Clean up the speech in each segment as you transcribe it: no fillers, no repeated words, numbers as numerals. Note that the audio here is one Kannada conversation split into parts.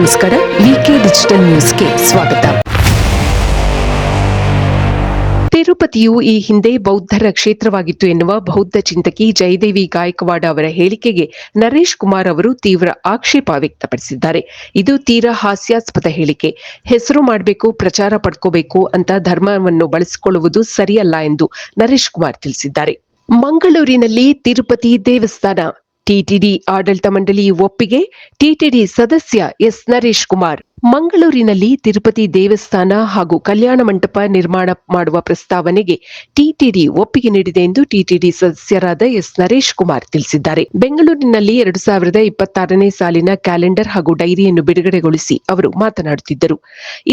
ನಮಸ್ಕಾರ. ವಿಕೆ ಡಿಜಿಟಲ್ ನ್ಯೂಸ್ಗೆ ಸ್ವಾಗತ. ತಿರುಪತಿಯು ಈ ಹಿಂದೆ ಬೌದ್ಧರ ಕ್ಷೇತ್ರವಾಗಿತ್ತು ಎನ್ನುವ ಬೌದ್ಧ ಚಿಂತಕಿ ಜಯದೇವಿ ಗಾಯಕ್ವಾಡ ಅವರ ಹೇಳಿಕೆಗೆ ನರೇಶ್ ಕುಮಾರ್ ಅವರು ತೀವ್ರ ಆಕ್ಷೇಪ ವ್ಯಕ್ತಪಡಿಸಿದ್ದಾರೆ. ಇದು ತೀರಾ ಹಾಸ್ಯಾಸ್ಪದ ಹೇಳಿಕೆ. ಹೆಸರು ಮಾಡಬೇಕು, ಪ್ರಚಾರ ಪಡ್ಕೋಬೇಕು ಅಂತ ಧರ್ಮವನ್ನು ಬಳಸಿಕೊಳ್ಳುವುದು ಸರಿಯಲ್ಲ ಎಂದು ನರೇಶ್ ಕುಮಾರ್ ತಿಳಿಸಿದ್ದಾರೆ. ಮಂಗಳೂರಿನಲ್ಲಿ ತಿರುಪತಿ ದೇವಸ್ಥಾನ ಟಿಟಿಡಿ ಆಡಳಿತ ಮಂಡಳಿ ಒಪ್ಪಿಗೆ. ಟಿಟಿಡಿ ಸದಸ್ಯ ಎಸ್ ನರೇಶ್ ಕುಮಾರ್ ಮಂಗಳೂರಿನಲ್ಲಿ ತಿರುಪತಿ ದೇವಸ್ಥಾನ ಹಾಗೂ ಕಲ್ಯಾಣ ಮಂಟಪ ನಿರ್ಮಾಣ ಮಾಡುವ ಪ್ರಸ್ತಾವನೆಗೆ ಟಿಟಿಡಿ ಒಪ್ಪಿಗೆ ನೀಡಿದೆ ಎಂದು ಟಿಟಿಡಿ ಸದಸ್ಯರಾದ ಎಸ್ ನರೇಶ್ ಕುಮಾರ್ ತಿಳಿಸಿದ್ದಾರೆ. ಬೆಂಗಳೂರಿನಲ್ಲಿ 2026ನೇ ಸಾಲಿನ ಕ್ಯಾಲೆಂಡರ್ ಹಾಗೂ ಡೈರಿಯನ್ನು ಬಿಡುಗಡೆಗೊಳಿಸಿ ಅವರು ಮಾತನಾಡುತ್ತಿದ್ದರು.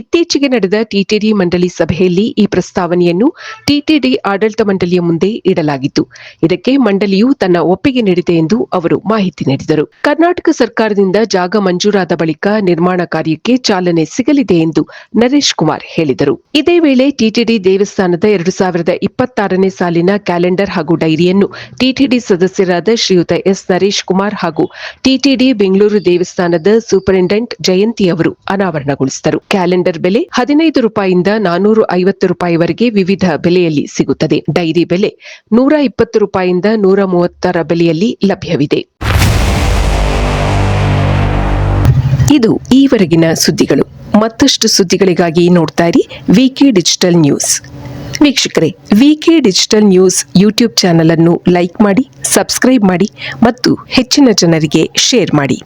ಇತ್ತೀಚೆಗೆ ನಡೆದ ಟಿಟಿಡಿ ಮಂಡಳಿ ಸಭೆಯಲ್ಲಿ ಈ ಪ್ರಸ್ತಾವನೆಯನ್ನು ಟಿಟಿಡಿ ಆಡಳಿತ ಮಂಡಳಿಯ ಮುಂದೆ ಇಡಲಾಗಿತ್ತು. ಇದಕ್ಕೆ ಮಂಡಳಿಯು ತನ್ನ ಒಪ್ಪಿಗೆ ನೀಡಿದೆ ಎಂದು ಅವರು ಮಾಹಿತಿ ನೀಡಿದರು. ಕರ್ನಾಟಕ ಸರ್ಕಾರದಿಂದ ಜಾಗ ಮಂಜೂರಾದ ಬಳಿಕ ನಿರ್ಮಾಣ ಕಾರ್ಯಕ್ಕೆ ಚಾಲನೆ ಸಿಗಲಿದೆ ಎಂದು ನರೇಶ್ ಕುಮಾರ್ ಹೇಳಿದರು. ಇದೇ ವೇಳೆ ಟಿಟಿಡಿ ದೇವಸ್ಥಾನದ 2026ನೇ ಸಾಲಿನ ಕ್ಯಾಲೆಂಡರ್ ಹಾಗೂ ಡೈರಿಯನ್ನು ಟಿಟಿಡಿ ಸದಸ್ಯರಾದ ಶ್ರೀಯುತ ಎಸ್ ನರೇಶ್ ಕುಮಾರ್ ಹಾಗೂ ಟಿಟಿಡಿ ಬೆಂಗಳೂರು ದೇವಸ್ಥಾನದ ಸೂಪರಿಂಟೆಂಡೆಂಟ್ ಜಯಂತಿ ಅವರು ಅನಾವರಣಗೊಳಿಸಿದರು. ಕ್ಯಾಲೆಂಡರ್ ಬೆಲೆ 15 ರೂಪಾಯಿಯಿಂದ 450 ರೂಪಾಯಿವರೆಗೆ ವಿವಿಧ ಬೆಲೆಯಲ್ಲಿ ಸಿಗುತ್ತದೆ. ಡೈರಿ ಬೆಲೆ 120 ರೂಪಾಯಿಯಿಂದ 130 ಬೆಲೆಯಲ್ಲಿ ಲಭ್ಯವಿದೆ. ಇದು ಈವರೆಗಿನ ಸುದ್ದಿಗಳು. ಮತ್ತಷ್ಟು ಸುದ್ದಿಗಳಿಗಾಗಿ ನೋಡ್ತಾ ಇರಿ ವಿಕೆ ಡಿಜಿಟಲ್ ನ್ಯೂಸ್. ವೀಕ್ಷಕರೇ, ವಿಕೆ ಡಿಜಿಟಲ್ ನ್ಯೂಸ್ ಯೂಟ್ಯೂಬ್ ಚಾನೆಲ್ ಅನ್ನು ಲೈಕ್ ಮಾಡಿ, ಸಬ್ಸ್ಕ್ರೈಬ್ ಮಾಡಿ ಮತ್ತು ಹೆಚ್ಚಿನ ಜನರಿಗೆ ಶೇರ್ ಮಾಡಿ.